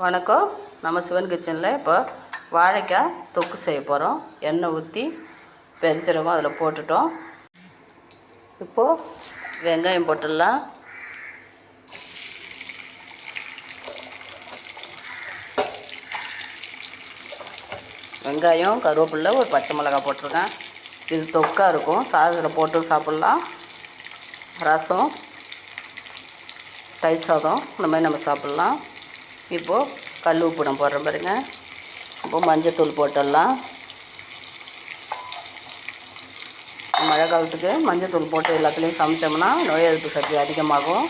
வணக்கம். நம்ம சிவன் கிச்சனில் இப்போ வாழைக்காய் தொக்கு செய்ய போகிறோம். எண்ணெய் ஊற்றி பெருஞ்சீரகம் அதில் போட்டுட்டோம். இப்போது வெங்காயம் போட்டுடலாம். வெங்காயம், கருவேப்பிலை, ஒரு பச்சை மிளகாய் போட்டிருக்கேன். இது தொக்காக இருக்கும், சாதத்தில் போட்டு சாப்பிட்லாம். ரசம், தயிர் சாதம் இந்த மாதிரி நம்ம சாப்பிட்லாம். இப்போது கல் உப்பு நான் போடுறேன் பாருங்க. இப்போது மஞ்சத்தூள் போட்டுடலாம். மழை காலத்துக்கு மஞ்சத்தூள் போட்டு எல்லாத்துலேயும் சமைச்சோம்னா நோய் எதிர்ப்பு சக்தி அதிகமாகும்,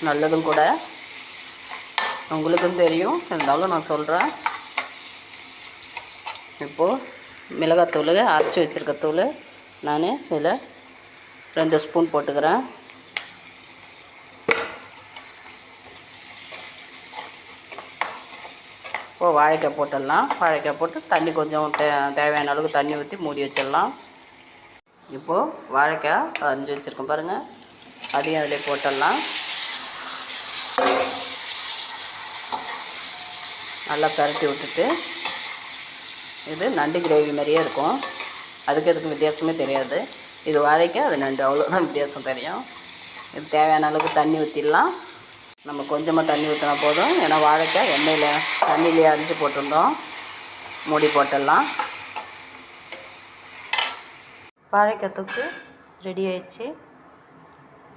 நல்லதும் கூட. உங்களுக்கும் தெரியும், இருந்தாலும் நான் சொல்கிறேன். இப்போது மிளகாத்தூள் அரைச்சி வச்சுருக்க தூள் நான் இதில் 2 ஸ்பூன் போட்டுக்கிறேன். இப்போது வாழைக்காய் போட்டுடலாம். வாழைக்காய் போட்டு தண்ணி கொஞ்சம் தேவையான அளவுக்கு தண்ணி ஊற்றி மூடி வச்சிடலாம். இப்போது வாழைக்காய் அரிஞ்சு வச்சுருக்கோம் பாருங்கள், அதையும் அதில் போட்டுடலாம். நல்லா பரட்டி விட்டுட்டு, இது நண்டு கிரேவி மாதிரியே இருக்கும். அதுக்கு வித்தியாசமே தெரியாது. இது வாழைக்காய், அது நண்டு, அவ்வளோதான் வித்தியாசம் தெரியும். இது தேவையான அளவுக்கு தண்ணி ஊற்றிடலாம். நம்ம கொஞ்சமாக தண்ணி ஊற்றினா போதும், ஏன்னா வாழைக்காய் தண்ணியிலே அரிஞ்சு போட்டிருந்தோம். மூடி போட்டுடலாம். வாழைக்காய் தொக்கு ரெடி ஆயிடுச்சு.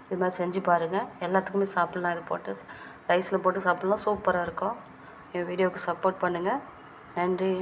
இது மாதிரி செஞ்சு பாருங்கள். எல்லாத்துக்குமே சாப்பிட்லாம். இது போட்டு ரைஸில் போட்டு சாப்பிட்லாம், சூப்பராக இருக்கும். என் வீடியோவுக்கு சப்போர்ட் பண்ணுங்கள். நன்றி.